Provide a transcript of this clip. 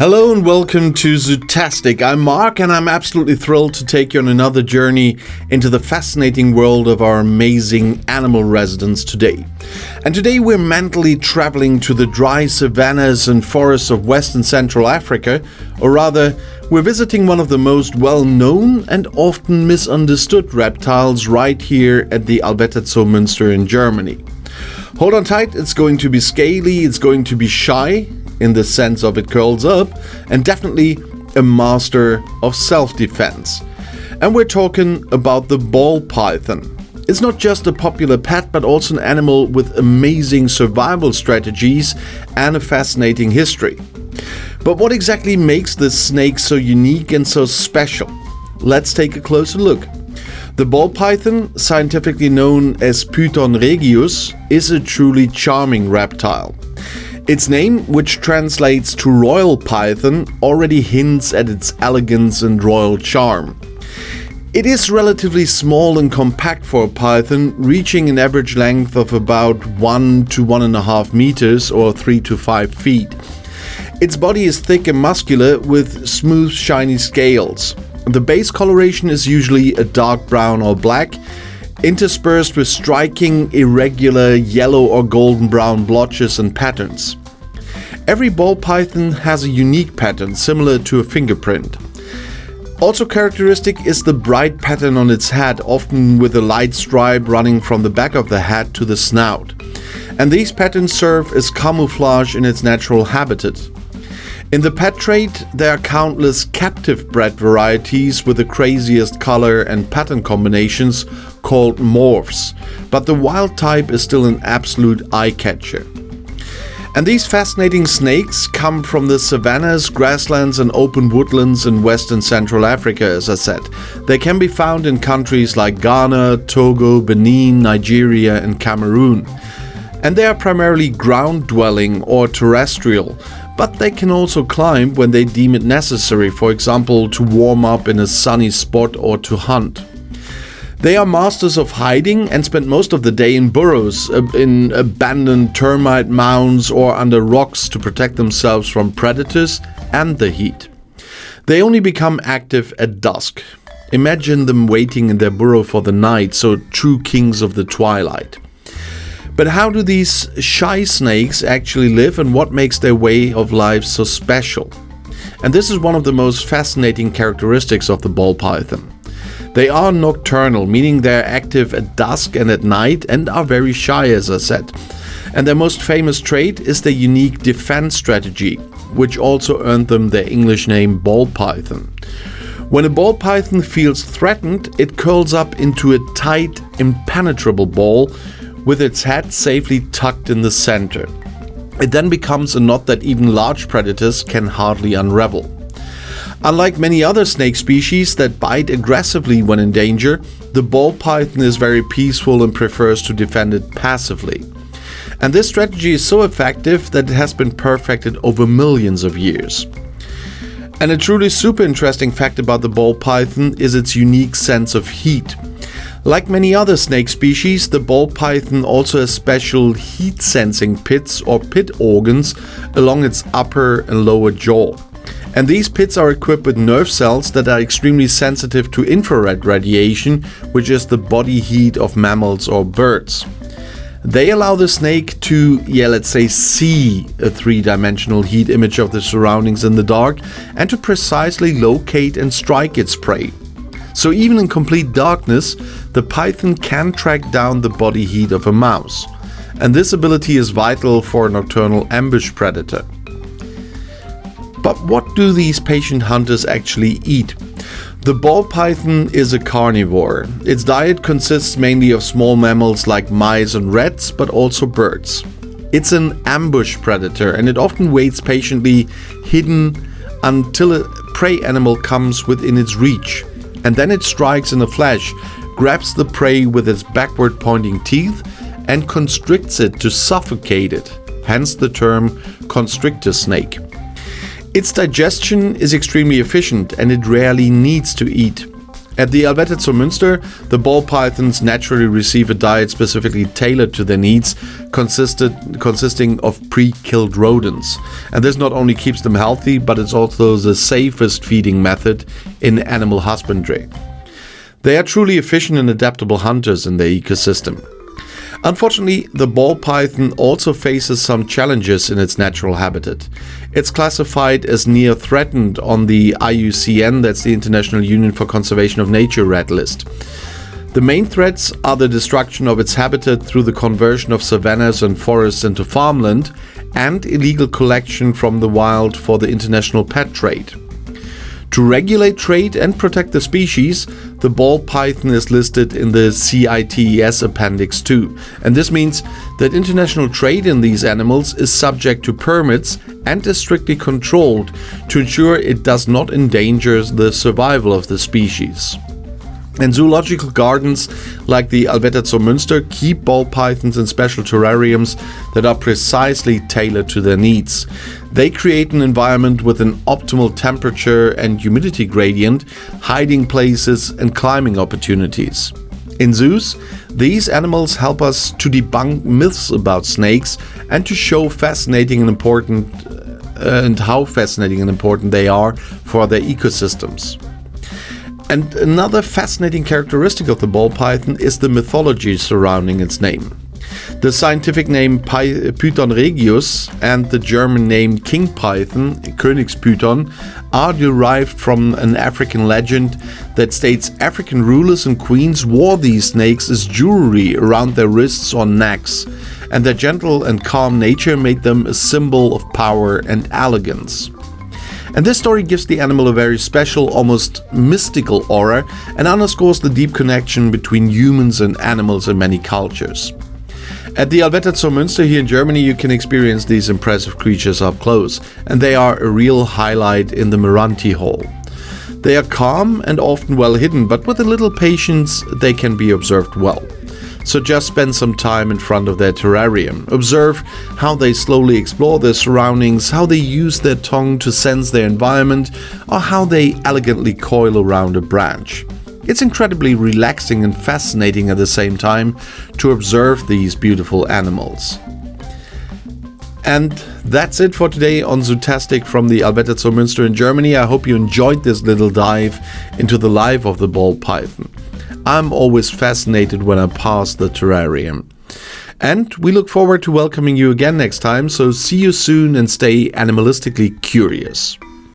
Hello and welcome to Zootastic. I'm Mark and I'm absolutely thrilled to take you on another journey into the fascinating world of our amazing animal residents today. And today we're mentally traveling to the dry savannas and forests of West and Central Africa, or rather, we're visiting one of the most well-known and often misunderstood reptiles right here at the Allwetterzoo Muenster in Germany. Hold on tight, it's going to be scaly, it's going to be shy, in the sense of it curls up, and definitely a master of self-defense. And we're talking about the ball python. It's not just a popular pet, but also an animal with amazing survival strategies and a fascinating history. But what exactly makes this snake so unique and so special? Let's take a closer look. The ball python, scientifically known as Python regius, is a truly charming reptile. Its name, which translates to royal python, already hints at its elegance and royal charm. It is relatively small and compact for a python, reaching an average length of about 1 to 1.5 meters or 3 to 5 feet. Its body is thick and muscular with smooth, shiny scales. The base coloration is usually a dark brown or black, interspersed with striking, irregular yellow or golden brown blotches and patterns. Every ball python has a unique pattern similar to a fingerprint. Also characteristic is the bright pattern on its head, often with a light stripe running from the back of the head to the snout. And these patterns serve as camouflage in its natural habitat. In the pet trade, there are countless captive bred varieties with the craziest color and pattern combinations called morphs, but the wild type is still an absolute eye-catcher. And these fascinating snakes come from the savannas, grasslands and open woodlands in West and Central Africa, as I said. They can be found in countries like Ghana, Togo, Benin, Nigeria and Cameroon. And they are primarily ground-dwelling or terrestrial, but they can also climb when they deem it necessary, for example, to warm up in a sunny spot or to hunt. They are masters of hiding and spend most of the day in burrows, in abandoned termite mounds or under rocks to protect themselves from predators and the heat. They only become active at dusk. Imagine them waiting in their burrow for the night, so true kings of the twilight. But how do these shy snakes actually live and what makes their way of life so special? And this is one of the most fascinating characteristics of the ball python. They are nocturnal, meaning they're active at dusk and at night and are very shy, as I said. And their most famous trait is their unique defense strategy, which also earned them their English name ball python. When a ball python feels threatened, it curls up into a tight, impenetrable ball with its head safely tucked in the center. It then becomes a knot that even large predators can hardly unravel. Unlike many other snake species that bite aggressively when in danger, the ball python is very peaceful and prefers to defend it passively. And this strategy is so effective that it has been perfected over millions of years. And a truly super interesting fact about the ball python is its unique sense of heat. Like many other snake species, the ball python also has special heat-sensing pits or pit organs along its upper and lower jaw. And these pits are equipped with nerve cells that are extremely sensitive to infrared radiation, which is the body heat of mammals or birds. They allow the snake to, let's say, see a three-dimensional heat image of the surroundings in the dark and to precisely locate and strike its prey. So even in complete darkness, the python can track down the body heat of a mouse. And this ability is vital for a nocturnal ambush predator. But what do these patient hunters actually eat? The ball python is a carnivore. Its diet consists mainly of small mammals like mice and rats, but also birds. It's an ambush predator and it often waits patiently hidden until a prey animal comes within its reach. And then it strikes in a flash, grabs the prey with its backward pointing teeth and constricts it to suffocate it, hence the term constrictor snake. Its digestion is extremely efficient and it rarely needs to eat. At the Allwetter Zoo Muenster, the ball pythons naturally receive a diet specifically tailored to their needs, consisting of pre-killed rodents. And this not only keeps them healthy, but it's also the safest feeding method in animal husbandry. They are truly efficient and adaptable hunters in their ecosystem. Unfortunately, the ball python also faces some challenges in its natural habitat. It's classified as near threatened on the IUCN, that's the International Union for Conservation of Nature Red List. The main threats are the destruction of its habitat through the conversion of savannas and forests into farmland and illegal collection from the wild for the international pet trade. To regulate trade and protect the species, the ball python is listed in the CITES Appendix 2, and this means that international trade in these animals is subject to permits and is strictly controlled to ensure it does not endanger the survival of the species. And zoological gardens like the Allwetter Zoo Muenster keep ball pythons in special terrariums that are precisely tailored to their needs. They create an environment with an optimal temperature and humidity gradient, hiding places and climbing opportunities. In zoos, these animals help us to debunk myths about snakes and to show how fascinating and important they are for their ecosystems. And another fascinating characteristic of the ball python is the mythology surrounding its name. The scientific name Python regius and the German name king python, Königspython, are derived from an African legend that states African rulers and queens wore these snakes as jewelry around their wrists or necks, and their gentle and calm nature made them a symbol of power and elegance. And this story gives the animal a very special, almost mystical aura and underscores the deep connection between humans and animals in many cultures. At the Allwetter Zoo Muenster here in Germany, you can experience these impressive creatures up close, and they are a real highlight in the Meranti Hall. They are calm and often well hidden, but with a little patience they can be observed well. So just spend some time in front of their terrarium. Observe how they slowly explore their surroundings, how they use their tongue to sense their environment, or how they elegantly coil around a branch. It's incredibly relaxing and fascinating at the same time to observe these beautiful animals. And that's it for today on Zootastic from the Allwetter Zoo Muenster in Germany. I hope you enjoyed this little dive into the life of the ball python. I'm always fascinated when I pass the terrarium. And we look forward to welcoming you again next time, so see you soon and stay animalistically curious.